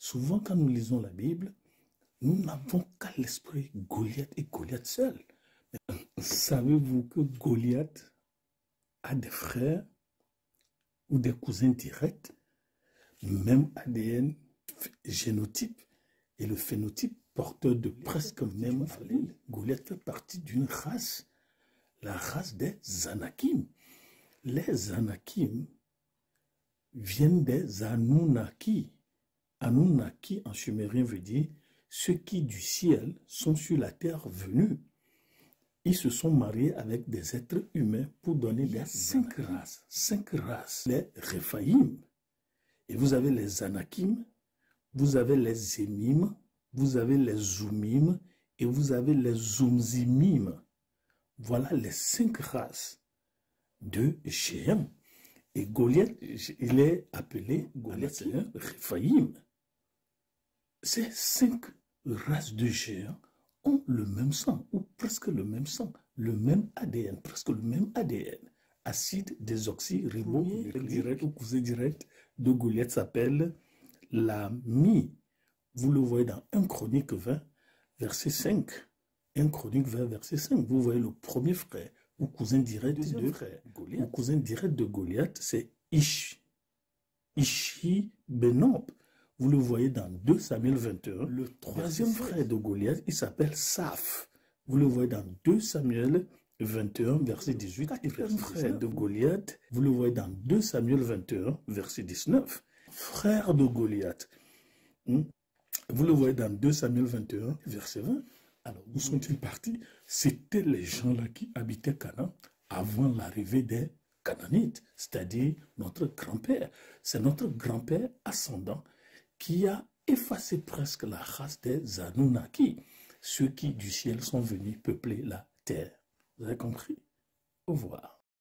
Souvent, quand nous lisons la Bible, nous n'avons qu'à l'esprit Goliath et Goliath seul. Savez-vous que Goliath a des frères ou des cousins directs, même ADN, génotype et le phénotype porteur de presque même allèle? Goliath fait partie d'une race, la race des Anakim. Les Anakim viennent des Anunnaki. Anunnaki en sumérien veut dire ceux qui du ciel sont sur la terre venus. Ils se sont mariés avec des êtres humains pour donner les 5 races. 5 races. Les Réphaïm. Et vous avez les Anakim, vous avez les Émim, vous avez les Zoumim et vous avez les Zoumzimim. Voilà les 5 races de géants. Et Goliath, il est appelé Goliath, c'est un Réphaïm. Ces 5 races de géants ont le même sang, ou presque le même sang, le même ADN, presque le même ADN. Acide désoxyribonucléique, ou cousin direct de Goliath s'appelle l'ami. Vous le voyez dans 1 Chronique 20, verset 5. 1 Chronique 20, verset 5. Vous voyez le premier frère, ou cousin direct de Goliath. Ou cousin direct de Goliath, c'est Ishi-Benob. Vous le voyez dans 2 Samuel 21. Le troisième frère de Goliath, il s'appelle Saph. Vous le voyez dans 2 Samuel 21, verset 18. Quatrième frère de Goliath, vous le voyez dans 2 Samuel 21, verset 19. Frère de Goliath, vous le voyez dans 2 Samuel 21, verset 20. Alors, où sont-ils partis? C'était les gens-là qui habitaient Canaan avant l'arrivée des Canaanites, c'est-à-dire notre grand-père. C'est notre grand-père ascendant qui a effacé presque la race des Anunnaki, ceux qui du ciel sont venus peupler la terre. Vous avez compris? Au revoir.